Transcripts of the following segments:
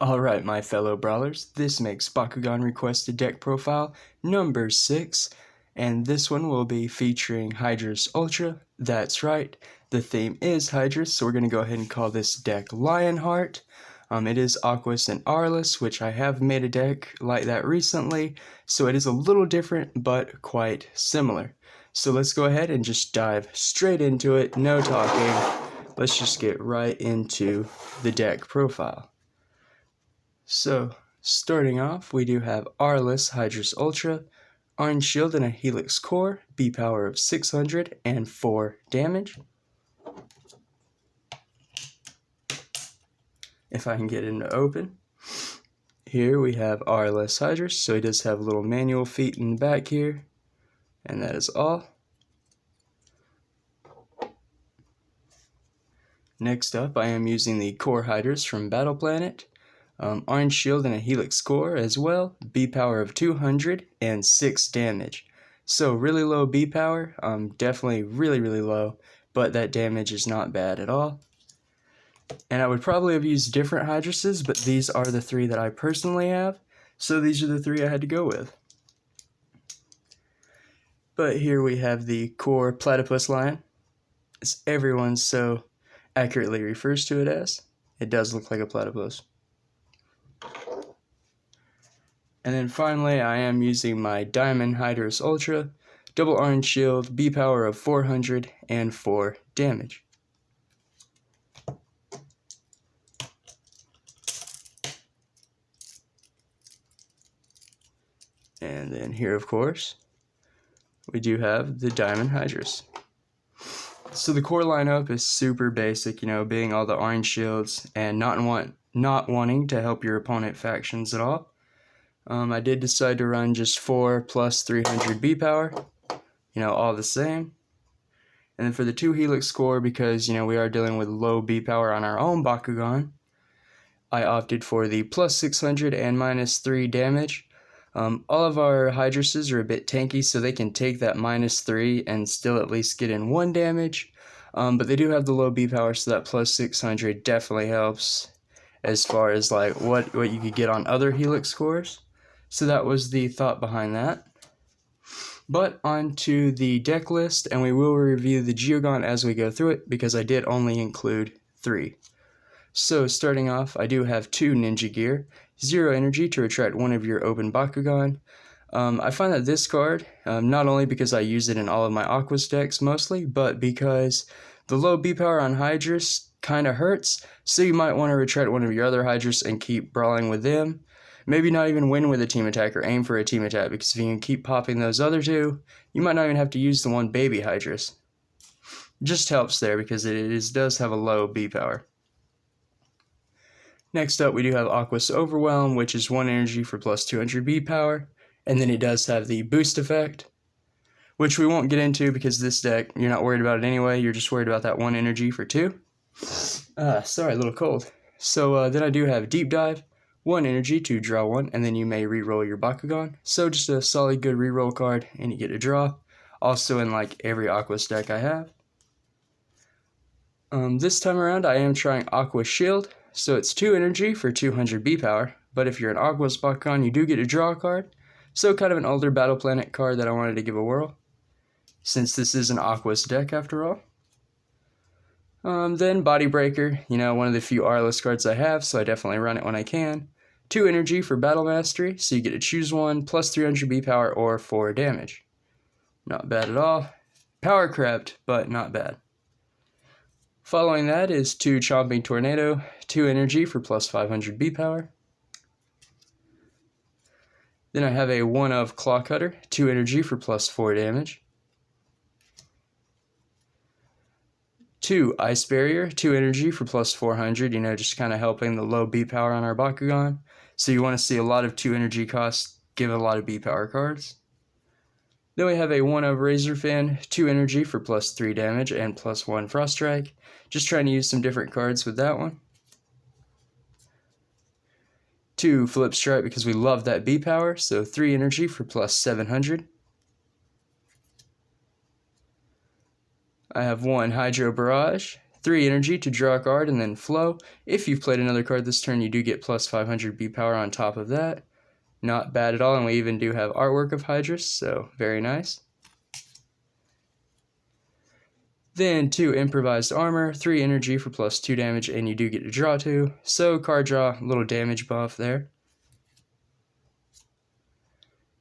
Alright, my fellow brawlers, this makes Bakugan Requested Deck Profile number 6, and this one will be featuring Hydorous Ultra. That's right, the theme is Hydorous, so we're going to go ahead and call this deck Lionheart. It is Aquos and Aurelus, which I have made a deck like that recently, so it is a little different, but quite similar. So let's go ahead and just dive straight into it, no talking. Let's just get right into the deck profile. So, starting off, we do have Aurelus Hydorous Ultra, Orange Shield and a Helix Core, B power of 600 and 4 damage. If I can get it to open. Here we have Aurelus Hydorous, so he does have little manual feet in the back here, and that is all. Next up, I am using the Core Hydorous from Battle Planet. Orange Shield and a Helix Core as well, B power of 200 and 6 damage. So really low B power, definitely really low, but that damage is not bad at all. And I would probably have used different Hydrouses, but these are the three that I personally have, so these are the three I had to go with. But here we have the Core Platypus Lion, as everyone so accurately refers to it as. It does look like a platypus. And then finally, I am using my Diamond Hydorous Ultra, double orange shield, B power of 400 and 4 damage. And then here, of course, we do have the Diamond Hydorous. So the core lineup is super basic, being all the orange shields and not wanting to help your opponent factions at all. I did decide to run just 4 plus 300 B power, all the same. And then for the 2 Helix Core, because, we are dealing with low B power on our own Bakugan, I opted for the plus 600 and minus 3 damage. All of our Hydrouses are a bit tanky, so they can take that minus 3 and still at least get in 1 damage. But they do have the low B power, so that plus 600 definitely helps as far as like what you could get on other Helix Cores. So that was the thought behind that. But on to the deck list, and we will review the Geogan as we go through it, because I did only include 3. So starting off, I do have 2 Ninja Gear, 0 energy to attract one of your open Bakugan. I find that this card, not only because I use it in all of my Aquos decks mostly, but because the low B power on Hydorous kind of hurts, so you might want to retreat one of your other Hydorous and keep brawling with them. Maybe not even win with a team attack or aim for a team attack, because if you can keep popping those other 2, you might not even have to use the one baby Hydorous. Just helps there because it does have a low B power. Next up, we do have Aquos Overwhelm, which is 1 energy for plus 200 B power, and then it does have the boost effect, which we won't get into because this deck, you're not worried about it anyway, you're just worried about that 1 energy for 2. Sorry, a little cold. So then I do have Deep Dive, 1 energy to draw 1, and then you may reroll your Bakugan. So just a solid good reroll card, and you get a draw. Also in like every Aquos deck I have. This time around, I am trying Aquos Shield. So it's 2 energy for 200 B power, but if you're an Aquos Bakugan, you do get a draw a card. So kind of an older Battle Planet card that I wanted to give a whirl, since this is an Aquos deck after all. Then Body Breaker, one of the few Aurelus cards I have, so I definitely run it when I can. 2 energy for Battle Mastery, so you get to choose one, plus 300 B power or 4 damage. Not bad at all. Power crept, but not bad. Following that is 2 Chomping Tornado, 2 energy for plus 500 B power. Then I have a 1 of Claw Cutter, 2 energy for plus 4 damage. 2 Ice Barrier, 2 energy for plus 400, just kind of helping the low B power on our Bakugan. So you want to see a lot of 2 energy costs give a lot of B power cards. Then we have a 1 of Razor Fin, 2 energy for plus 3 damage and plus 1 Frost Strike. Just trying to use some different cards with that one. 2 Flip Strike because we love that B power, so 3 energy for plus 700. I have 1 Hydro Barrage, 3 energy to draw a card, and then flow. If you've played another card this turn, you do get plus 500 B power on top of that. Not bad at all, and we even do have artwork of Hydorous, so very nice. Then 2 improvised armor, 3 energy for plus 2 damage, and you do get to draw 2. So card draw, little damage buff there.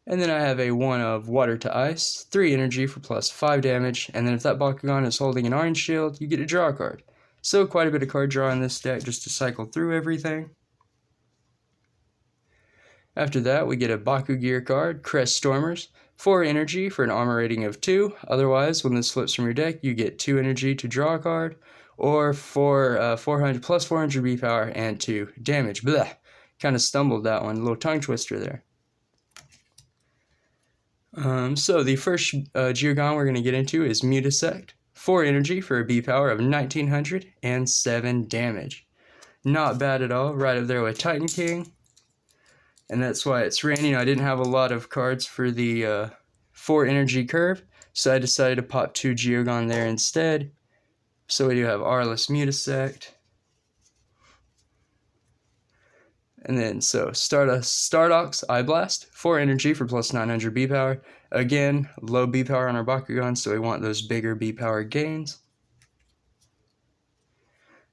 And then I have a 1 of water to ice, 3 energy for plus 5 damage, and then if that Bakugan is holding an orange shield, you get to draw a card. So quite a bit of card draw in this deck just to cycle through everything. After that, we get a Bakugear card, Crest Stormers, 4 energy for an armor rating of 2. Otherwise, when this flips from your deck, you get 2 energy to draw a card, or 400 plus 400 B power and 2 damage. Blah. Kind of stumbled that one, a little tongue twister there. So the first Geogan we're going to get into is Mutasect, 4 energy for a B power of 1900 and 7 damage. Not bad at all, right up there with Titan King. And that's why it's raining. I didn't have a lot of cards for the 4 energy curve, so I decided to pop 2 Geogan there instead. So we do have Aurelus Mutasect. And then, so Stardock's Eye Blast, 4 energy for plus 900 B power. Again, low B power on our Bakugan, so we want those bigger B power gains.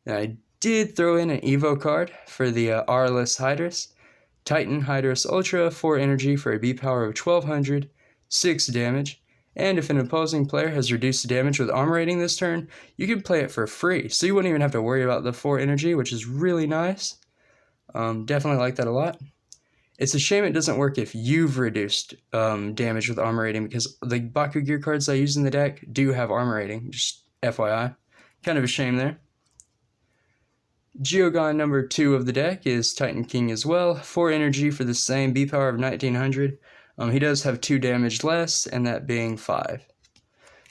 And I did throw in an Evo card for the Aurelus Hydorous. Titan Hydorous Ultra, 4 energy for a B power of 1200, 6 damage. And if an opposing player has reduced damage with armor rating this turn, you can play it for free. So you wouldn't even have to worry about the 4 energy, which is really nice. Definitely like that a lot. It's a shame it doesn't work if you've reduced damage with armor rating, because the Bakugear cards I use in the deck do have armor rating, just FYI. Kind of a shame there. Geogan number 2 of the deck is Titan King as well, 4 energy for the same B power of 1900. He does have 2 damage less, and that being 5.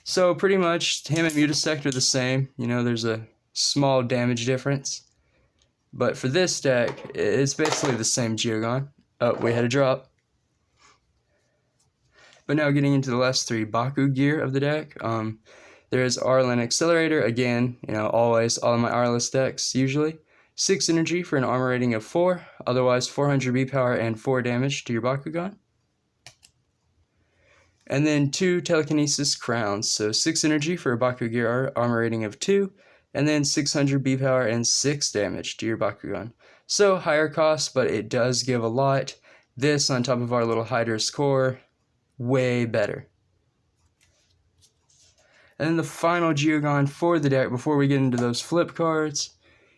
So pretty much him and Mutasect are the same. You know, there's a small damage difference. But for this deck, it's basically the same Geogan. Oh, we had a drop. But now getting into the last 3 Bakugear of the deck. There's Arlen Accelerator, again, you know, always, all of my Aurelus decks, usually. 6 energy for an armor rating of 4, otherwise 400 B power and 4 damage to your Bakugan. And then 2 Telekinesis Crowns, so 6 energy for a Bakugear armor rating of 2, and then 600 B power and 6 damage to your Bakugan. So higher cost, but it does give a lot. This on top of our little Hydorous core, way better. And then the final Geogan for the deck, before we get into those flip cards,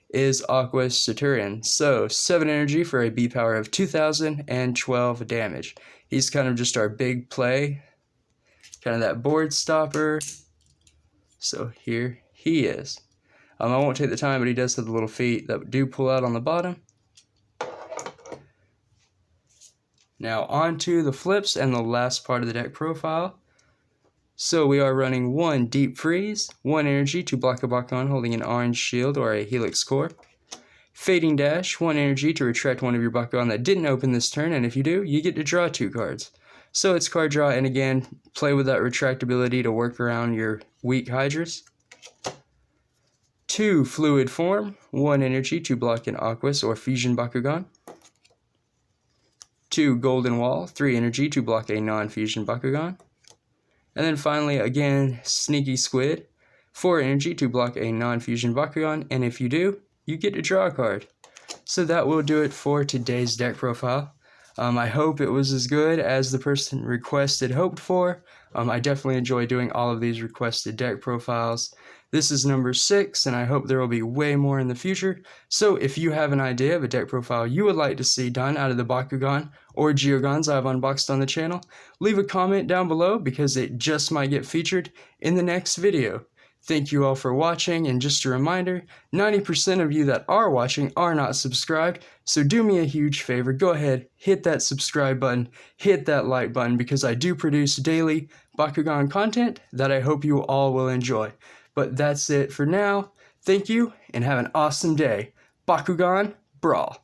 is Aquos Saturnian. So 7 energy for a B power of 2000 and 12 damage. He's kind of just our big play, kind of that board stopper. So here he is. I won't take the time, but he does have the little feet that do pull out on the bottom. Now on to the flips and the last part of the deck profile. So we are running 1 Deep Freeze, 1 energy to block a Bakugan holding an orange shield or a Helix core. Fading Dash, 1 energy to retract one of your Bakugan that didn't open this turn, and if you do, you get to draw 2 cards. So it's card draw, and again, play with that retractability to work around your weak Hydorous. 2 Fluid Form, 1 energy to block an Aquos or Fusion Bakugan. 2 Golden Wall, 3 energy to block a non-Fusion Bakugan. And then finally, again, Sneaky Squid, 4 energy to block a non-Fusion Bakugan, and if you do, you get to draw a card. So that will do it for today's deck profile. I hope it was as good as the person requested hoped for. I definitely enjoy doing all of these requested deck profiles. This is number 6, and I hope there will be way more in the future. So if you have an idea of a deck profile you would like to see done out of the Bakugan or Geogans I've unboxed on the channel, leave a comment down below because it just might get featured in the next video. Thank you all for watching, and just a reminder, 90% of you that are watching are not subscribed, so do me a huge favor, go ahead, hit that subscribe button, hit that like button, because I do produce daily Bakugan content that I hope you all will enjoy. But that's it for now. Thank you, and have an awesome day. Bakugan Brawl.